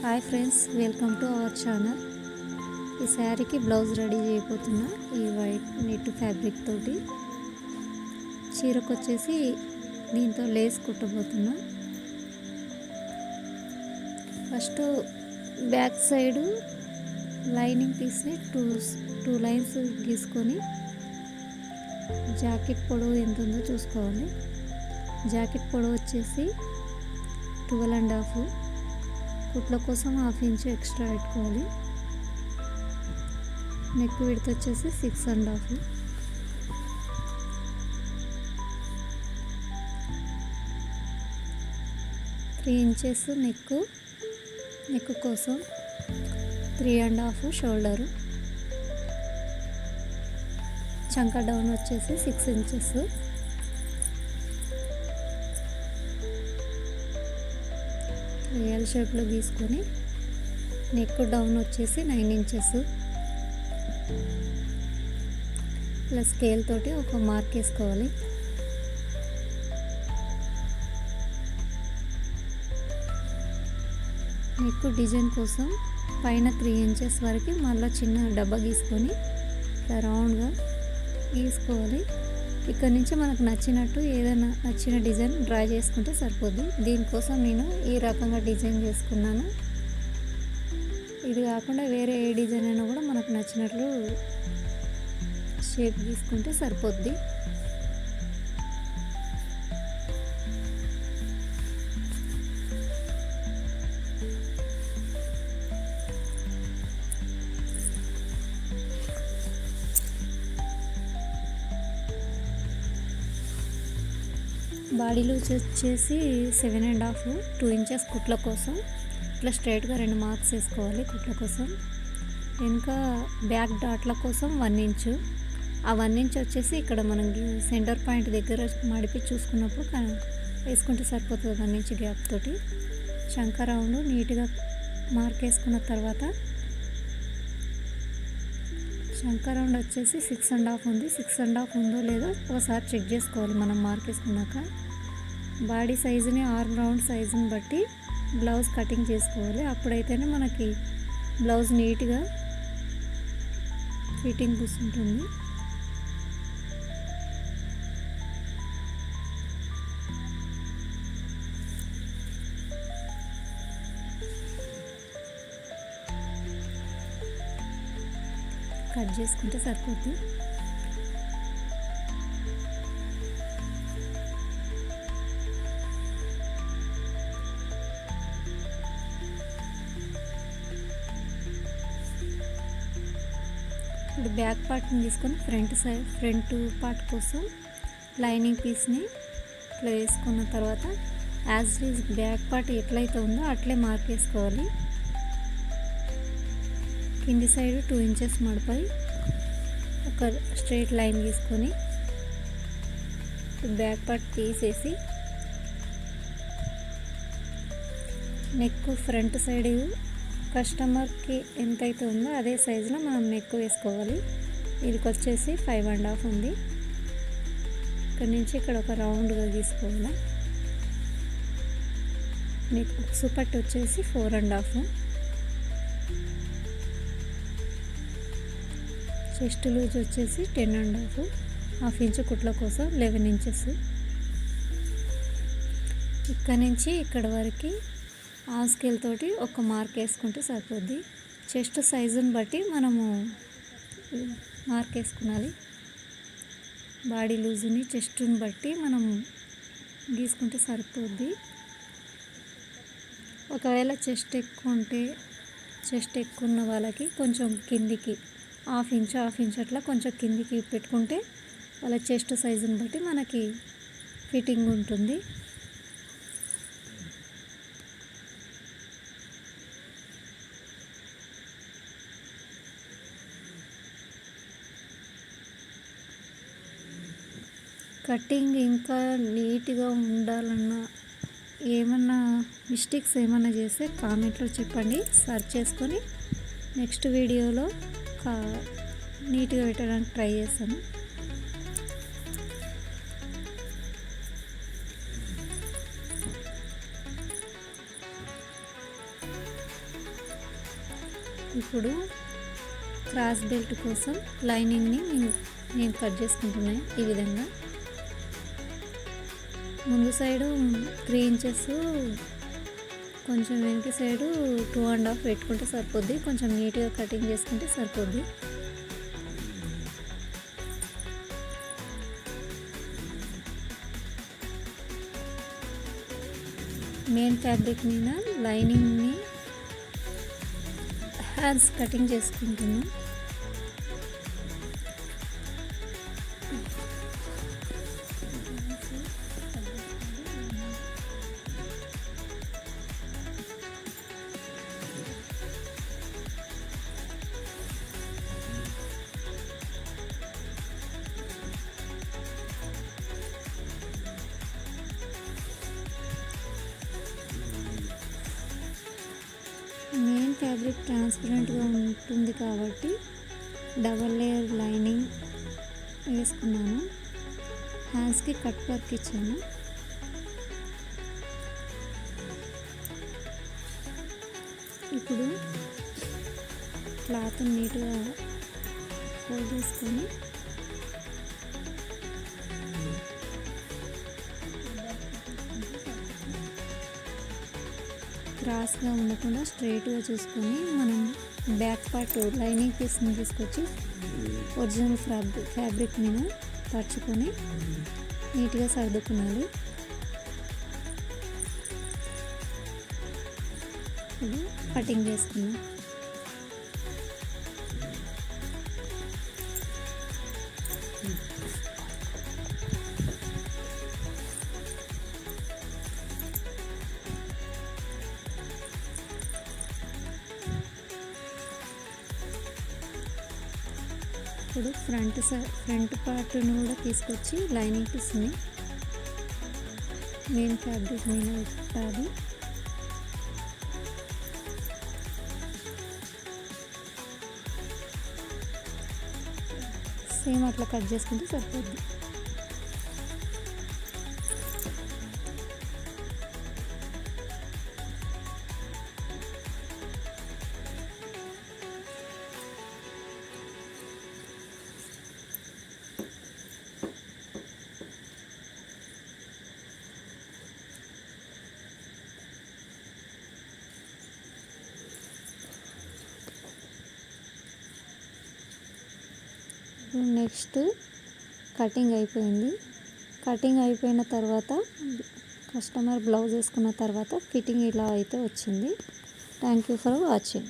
Hi friends, welcome to our channel. ఈ శారీకి blouse ready చేయబోతున్నా. ఈ వైట్ నెట్ ఫ్యాబ్రిక్ తోటి చీరకు వచ్చేసి దీంతో లేస్ కుట్టబోతున్నా. ఫస్ట్ బ్యాక్ సైడు లైనింగ్ పీస్ని టూ లైన్స్ గీసుకొని జాకెట్ పొడవు ఎంత ఉందో చూసుకోవాలి. జాకెట్ పొడవు వచ్చేసి 12.5, కుట్ల కోసం 1/2 ఇంచ్ ఎక్స్ట్రా పెట్టుకోవాలి. నెక్ విడ్త్ వచ్చేసి 6.5. త్రీ ఇంచెస్ నెక్ కోసం 3.5 షోల్డరు. చంక డౌన్ వచ్చేసి 6 ఇంచెస్. ఎల్ షేప్లో గీసుకొని నెక్ డౌన్ వచ్చేసి 9 ఇంచెస్. ప్లస్ స్కేల్ తోటి ఒక మార్క్ వేసుకోవాలి. నెక్ డిజైన్ కోసం పైన 3 ఇంచెస్ వరకు మళ్ళీ చిన్న డబ్బా గీసుకొని ఇట్లా రౌండ్గా గీసుకోవాలి. ఇక్కడ నుంచి మనకు నచ్చినట్టు ఏదైనా నచ్చిన డిజైన్ డ్రా చేసుకుంటే సరిపోద్ది. దీనికోసం నేను ఈ రకంగా డిజైన్ చేసుకున్నాను. ఇది కాకుండా వేరే ఏ డిజైన్ అయినా కూడా మనకు నచ్చినట్లు షేప్ తీసుకుంటే సరిపోద్ది. బాడీ లూజ్ వచ్చేసి 7.5, 2 ఇంచెస్ కుట్ల కోసం ఇట్లా స్ట్రైట్గా 2 మార్క్స్ వేసుకోవాలి కుట్ల కోసం. వెనుక బ్యాక్ డాట్ల కోసం 1 ఇంచు. ఆ 1 ఇంచ్ వచ్చేసి ఇక్కడ మనం సెంటర్ పాయింట్ దగ్గర మడిపి చూసుకున్నప్పుడు వేసుకుంటే సరిపోతుంది. 1 ఇంచ్ గ్యాప్ తోటి చంక రౌండ్ నీట్గా మార్క్ వేసుకున్న తర్వాత చంక రౌండ్ వచ్చేసి 6.5 ఉంది. 6.5 ఉందో లేదో ఒకసారి చెక్ చేసుకోవాలి మనం మార్క్ వేసుకున్నాక. బాడీ సైజుని ఆర్మ్ రౌండ్ సైజుని బట్టి బ్లౌజ్ కటింగ్ చేసుకోవాలి. అప్పుడైతేనే మనకి బ్లౌజ్ నీట్గా ఫిట్టింగ్ కూర్చుంటుంది. కట్ చేసుకుంటే సరిపోద్ది. ఇప్పుడు బ్యాక్ పార్ట్ని తీసుకొని ఫ్రంట్ పార్ట్ కోసం లైనింగ్ పీస్ని ఇట్లా వేసుకున్న తర్వాత యాజ్ ఈజ్ బ్యాక్ పార్ట్ ఎట్లయితే ఉందో అట్లే మార్క్ వేసుకోవాలి. కింది సైడ్ 2 ఇంచెస్ మడిపై ఒక స్ట్రైట్ లైన్ గీసుకొని బ్యాక్ పార్ట్ తీసేసి నెక్ ఫ్రంట్ సైడ్ కస్టమర్కి ఎంతైతే ఉందో అదే సైజులో మనం నెక్ వేసుకోవాలి. వీరికి వచ్చేసి 5.5 ఉంది. ఇక్కడ నుంచి ఇక్కడ ఒక రౌండ్గా గీసుకోవాలి. నెక్ సుపట్టు వచ్చేసి 4.5. చెస్ట్ లూజ్ వచ్చేసి 10.5, 1/2 ఇంచ్ కుట్ల కోసం 11 ఇంచెస్. ఇక్కడ నుంచి ఇక్కడ వరకు ఆ స్కేల్ తోటి ఒక మార్క్ వేసుకుంటే సరిపోద్ది. చెస్ట్ సైజుని బట్టి మనము మార్క్ వేసుకున్నాలి. బాడీ లూజుని చెస్ట్ని బట్టి మనం గీసుకుంటే సరిపోద్ది. ఒకవేళ చెస్ట్ ఎక్కువ ఉన్న వాళ్ళకి కొంచెం కిందికి 1/2 ఇంచ్ అట్లా కొంచెం కిందికి పెట్టుకుంటే వాళ్ళ చెస్ట్ సైజుని బట్టి మనకి ఫిట్టింగ్ ఉంటుంది. కటింగ్ ఇంకా నీట్గా ఉండాలన్నా ఏమన్నా మిస్టేక్స్ ఏమన్నా చేస్తే కామెంట్లో చెప్పండి. సర్చ్ చేసుకొని నెక్స్ట్ వీడియోలో నీట్గా పెట్టడానికి ట్రై చేస్తాను. ఇప్పుడు క్రాస్ బెల్ట్ కోసం లైనింగ్ని నేను కట్ చేసుకుంటున్నాను. ఈ విధంగా ముందు సైడు 3 ఇంచెస్, కొంచెం వెనక సైడు 2.5 పెట్టుకుంటే సరిపోద్ది. కొంచెం నీట్గా కటింగ్ చేసుకుంటే సరిపోద్ది. మెయిన్ ఫ్యాబ్రిక్ మీద లైనింగ్ని హ్యాండ్స్ కటింగ్ చేసుకుంటున్నాం. మెయిన్ ఫ్యాబ్రిక్ ట్రాన్స్పరెంట్గా ఉంటుంది కాబట్టి డబల్ లేయర్ లైనింగ్ వేసుకున్నాను. హ్యాండ్స్కి కట్ వర్క్ ఇచ్చాను. ఇప్పుడు క్లాత్ నీట్గా ఫోల్డ్ చేసుకొని క్రాస్గా ఉండకుండా స్ట్రైట్గా చూసుకొని మనం బ్యాక్ పార్ట్ లైనింగ్ పీస్ని తీసుకొచ్చి ఒరిజినల్ ఫ్యాబ్రిక్ మీద పరుచుకొని నీట్గా సర్దుకున్నాలి. ఇప్పుడు కటింగ్ చేసుకున్నాం. ఇప్పుడు ఫ్రంట్ పార్ట్ని కూడా తీసుకొచ్చి లైనింగ్ పీస్ని మెయిన్ ఫ్యాబ్రిక్ మీద పెట్టాలి. సేమ్ అట్లా కట్ చేసుకుంటే సరిపోద్ది. నెక్స్ట్ కటింగ్ అయిపోయింది. కటింగ్ అయిపోయిన తర్వాత కస్టమర్ బ్లౌజ్ వేసుకున్న తర్వాత ఫిట్టింగ్ ఇలా అయితే వచ్చింది. Thank you for watching.